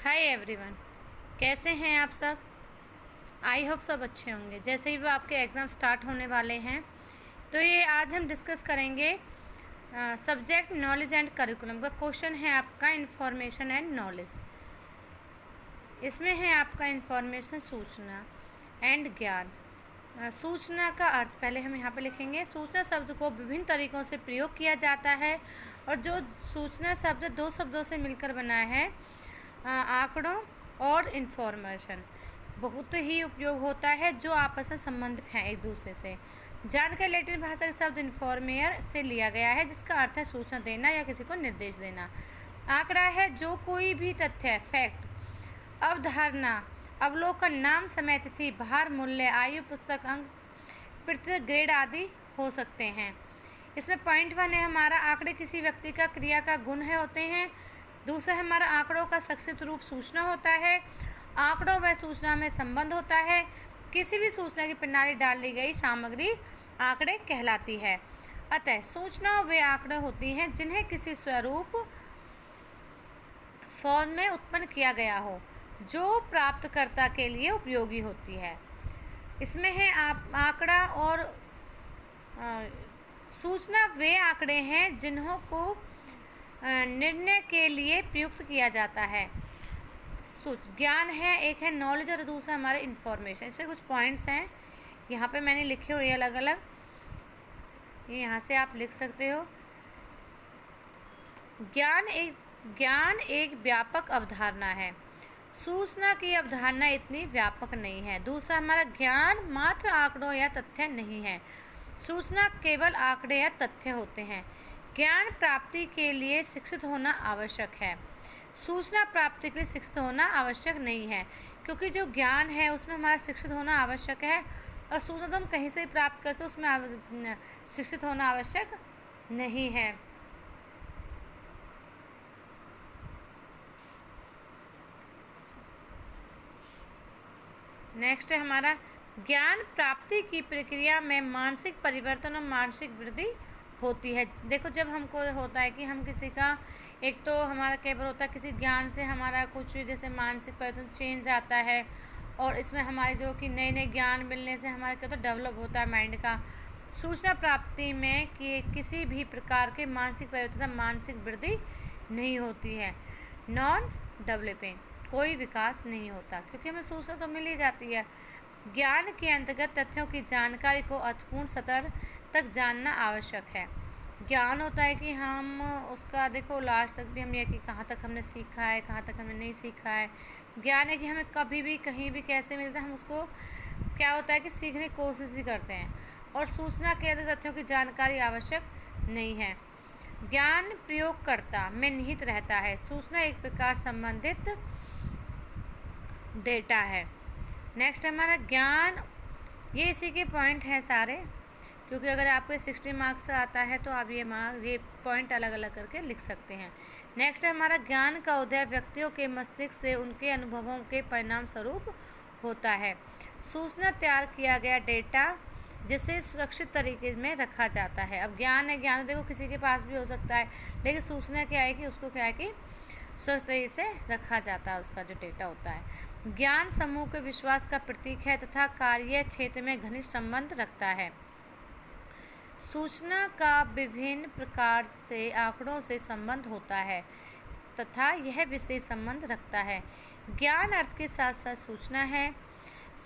Hi everyone, कैसे हैं आप सब। आई होप सब अच्छे होंगे। जैसे ही वो आपके एग्ज़ाम स्टार्ट होने वाले हैं तो ये आज हम डिस्कस करेंगे सब्जेक्ट नॉलेज एंड करिकुलम का। क्वेश्चन है आपका इंफॉर्मेशन एंड नॉलेज। इसमें है आपका इंफॉर्मेशन सूचना एंड ज्ञान। सूचना का अर्थ पहले हम यहाँ पे लिखेंगे। सूचना शब्द को विभिन्न तरीक़ों से प्रयोग किया जाता है और जो सूचना शब्द दो शब्दों से मिलकर बना है, आंकड़ों और इन्फॉर्मेशन, बहुत ही उपयोग होता है जो आपस में संबंधित हैं एक दूसरे से। जानकारी लैटिन भाषा के शब्द इन्फॉर्मेयर से लिया गया है जिसका अर्थ है सूचना देना या किसी को निर्देश देना। आंकड़ा है जो कोई भी तथ्य, फैक्ट, अवधारणा, अवलोकन, नाम, समय, तिथि, भार, मूल्य, आयु, पुस्तक, अंक, पृथक, ग्रेड आदि हो सकते हैं। इसमें पॉइंट 1 है हमारा, आंकड़े किसी व्यक्ति का क्रिया का गुण है होते हैं। दूसरा हमारा, आंकड़ों का संक्षिप्त रूप सूचना होता है। आंकड़ों व सूचना में संबंध होता है। किसी भी सूचना की प्रणाली डाली गई सामग्री आंकड़े कहलाती है। अतः सूचना वे आंकड़े होती हैं जिन्हें किसी स्वरूप फॉर्म में उत्पन्न किया गया हो जो प्राप्तकर्ता के लिए उपयोगी होती है। इसमें है आंकड़ा और सूचना वे आंकड़े हैं जिन्हों को निर्णय के लिए प्रयुक्त किया जाता है। ज्ञान है, एक है नॉलेज और दूसरा हमारे इन्फॉर्मेशन। इससे कुछ पॉइंट्स हैं यहाँ पे मैंने लिखे हुए अलग अलग, ये यहाँ से आप लिख सकते हो। ज्ञान एक व्यापक अवधारणा है। सूचना की अवधारणा इतनी व्यापक नहीं है। दूसरा हमारा, ज्ञान मात्र आंकड़ों या तथ्य नहीं है। सूचना केवल आंकड़े या तथ्य होते हैं। ज्ञान प्राप्ति के लिए शिक्षित होना आवश्यक है। सूचना प्राप्ति के लिए शिक्षित होना आवश्यक नहीं है, क्योंकि जो ज्ञान है उसमें हमारा शिक्षित होना आवश्यक है और सूचना तो हम कहीं से प्राप्त करते हैं उसमें शिक्षित होना आवश्यक नहीं है। नेक्स्ट है हमारा, ज्ञान प्राप्ति की प्रक्रिया में मानसिक परिवर्तन और मानसिक वृद्धि होती है। देखो, जब हमको होता है कि हम किसी का, एक तो हमारा केवल होता है किसी ज्ञान से हमारा कुछ जैसे मानसिक परिवर्तन चेंज आता है और इसमें हमारे जो कि नए नए ज्ञान मिलने से हमारा क्या तो डेवलप होता है माइंड का। सूचना प्राप्ति में कि किसी भी प्रकार के मानसिक परिवर्तन, मानसिक वृद्धि नहीं होती है। नॉन डेवलपिंग, कोई विकास नहीं होता क्योंकि हमें सूचना तो मिल ही जाती है। ज्ञान के अंतर्गत तथ्यों की जानकारी को अर्थपूर्ण स्तर तक जानना आवश्यक है। ज्ञान होता है कि हम उसका देखो लास्ट तक भी हम ये कि कहाँ तक हमने सीखा है, कहाँ तक हमने नहीं सीखा है। ज्ञान है कि हमें कभी भी कहीं भी कैसे मिलता है हम उसको क्या होता है कि सीखने की कोशिश ही करते हैं। और सूचना के अंदर तथ्यों की जानकारी आवश्यक नहीं है। ज्ञान प्रयोगकर्ता में निहित रहता है। सूचना एक प्रकार संबंधित डेटा है। नेक्स्ट हमारा, ज्ञान, ये इसी के पॉइंट हैं सारे, क्योंकि अगर आपको 60 मार्क्स आता है तो आप ये पॉइंट अलग अलग करके लिख सकते हैं। नेक्स्ट है हमारा, ज्ञान का उदय व्यक्तियों के मस्तिष्क से उनके अनुभवों के परिणाम स्वरूप होता है। सूचना तैयार किया गया डेटा जिसे सुरक्षित तरीके में रखा जाता है। अब ज्ञान है, ज्ञान देखो किसी के पास भी हो सकता है, लेकिन सूचना क्या है कि उसको क्या है कि सुरक्षित तरीके से रखा जाता है, उसका जो डेटा होता है। ज्ञान समूह के विश्वास का प्रतीक है तथा कार्य क्षेत्र में घनिष्ठ संबंध रखता है। सूचना का विभिन्न प्रकार से आंकड़ों से संबंध होता है तथा यह विशेष संबंध रखता है। ज्ञान अर्थ के साथ साथ सूचना है।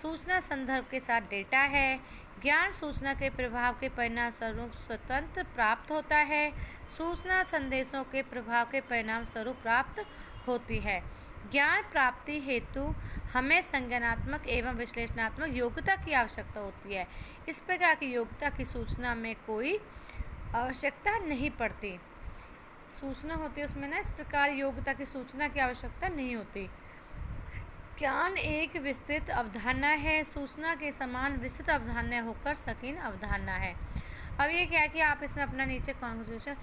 सूचना संदर्भ के साथ डेटा है। ज्ञान सूचना के प्रभाव के परिणाम स्वरूप स्वतंत्र प्राप्त होता है। सूचना संदेशों के प्रभाव के परिणाम स्वरूप प्राप्त होती है। ज्ञान प्राप्ति हेतु हमें संज्ञानात्मक एवं विश्लेषणात्मक योग्यता की आवश्यकता होती है। इस प्रकार की योग्यता की सूचना में कोई आवश्यकता नहीं पड़ती। सूचना होती है उसमें ना, इस प्रकार योग्यता की सूचना की आवश्यकता नहीं होती। ज्ञान एक विस्तृत अवधारणा है। सूचना के समान विस्तृत अवधारणा होकर संकीर्ण अवधारणा है। अब ये क्या है कि आप इसमें अपना नीचे कंक्लूजन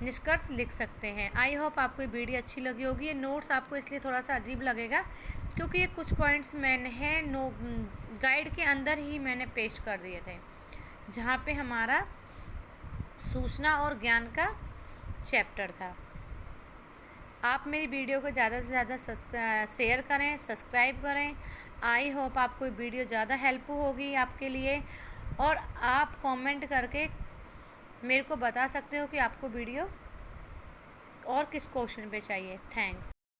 निष्कर्ष लिख सकते हैं। आई होप आपको ये वीडियो अच्छी लगी होगी। ये नोट्स आपको इसलिए थोड़ा सा अजीब लगेगा क्योंकि ये कुछ पॉइंट्स मैंने गाइड के अंदर ही मैंने पेस्ट कर दिए थे, जहाँ पे हमारा सूचना और ज्ञान का चैप्टर था। आप मेरी वीडियो को ज़्यादा से ज़्यादा शेयर करें, सब्सक्राइब करें। आई होप आपको वीडियो ज़्यादा हेल्प होगी आपके लिए। और आप कमेंट करके मेरे को बता सकते हो कि आपको वीडियो और किस क्वेश्चन पे चाहिए। थैंक्स।